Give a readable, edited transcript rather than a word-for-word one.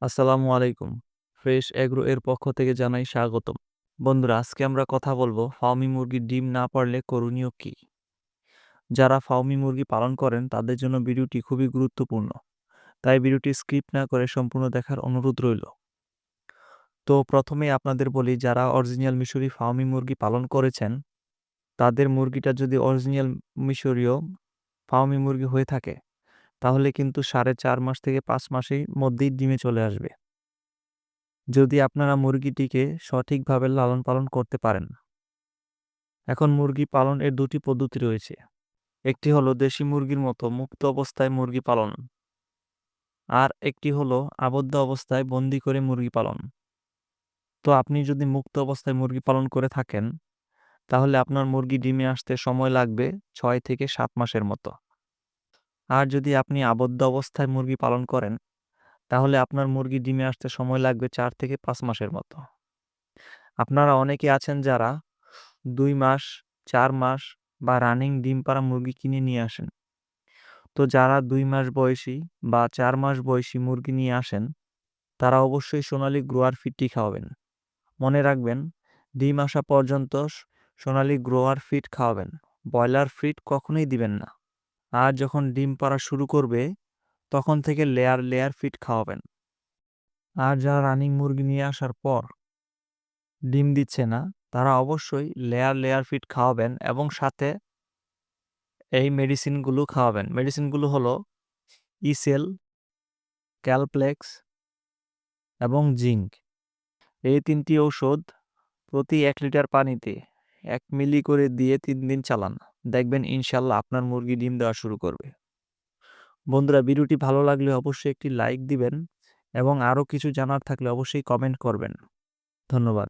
আসসালামু আলাইকুম। Fresh agro এর পক্ষ থেকে জানাই স্বাগতম। বন্ধুরা, আজকে আমরা কথা বলবো ফার্মি মুরগির ডিম না পারলে করণীয় কি। যারা ফার্মি মুরগি পালন করেন তাদের জন্য ভিডিওটি খুবই গুরুত্বপূর্ণ, তাই ভিডিওটি স্কিপ না করে সম্পূর্ণ দেখার অনুরোধ রইল। তো প্রথমেই আপনাদের বলি, যারা অরিজিনাল মিশরি ফার্মি মুরগি পালন করেছেন তাদের মুরগিটা যদি অরিজিনাল মিশরীয় ফার্মি মুরগি হয়ে থাকে তাহলে কিন্তু 4.5 মাস থেকে 5 মাসের মধ্যেই ডিমে চলে আসবে, যদি আপনারা মুরগিটিকে সঠিকভাবে লালন পালন করতে পারেন। এখন মুরগি পালন এর দুটি পদ্ধতি রয়েছে। একটি হলো দেশি মুরগির মতো মুক্ত অবস্থায় মুরগি পালন, আর একটি হলো আবদ্ধ অবস্থায় বন্দি করে মুরগি পালন। তো আপনি যদি মুক্ত অবস্থায় মুরগি পালন করে থাকেন তাহলে আপনার মুরগি ডিমে আসতে সময় লাগবে 6 থেকে 7 মাসের মতো। আর যদি আপনি আবদ্ধ অবস্থায় মুরগি পালন করেন তাহলে আপনার মুরগি ডিমে আসতে সময় লাগবে 4 থেকে 5 মাসের মতো। আপনারা অনেকে আছেন যারা 2 মাস, 4 মাস বা রানিং ডিম পাড়া মুরগি কিনে নিয়ে আসেন। তো যারা 2 মাস বয়সী বা 4 মাস বয়সী মুরগি নিয়ে আসেন তারা অবশ্যই সোনালী গ্রোয়ার ফিডটি খাওয়াবেন। মনে রাখবেন, ডিম আসা পর্যন্ত সোনালী গ্রোয়ার ফিড খাওয়াবেন, ব্রয়লার ফিড কখনোই দিবেন না। আর যখন ডিম পাড়া শুরু করবে তখন থেকে লেয়ার লেয়ার ফিড খাওয়াবেন। আর যারা রানিং মুরগি নিয়ে আসার পর ডিম দিচ্ছে না তারা অবশ্যই লেয়ার লেয়ার ফিড খাওয়াবেন এবং সাথে এই মেডিসিনগুলো খাওয়াবেন। মেডিসিনগুলো হলো ইসেল, ক্যালপ্লেক্স এবং জিঙ্ক। এই 3টি ঔষধ প্রতি 1 লিটার পানিতে 1 মিলি করে দিয়ে 3 দিন চালান, দেখবেন ইনশাল্লাহ আপনার মুরগি ডিম দেওয়া শুরু করবে। বন্ধুরা, ভিডিওটি ভালো লাগলে অবশ্যই একটি লাইক দিবেন এবং আরও কিছু জানার থাকলে অবশ্যই কমেন্ট করবেন। ধন্যবাদ।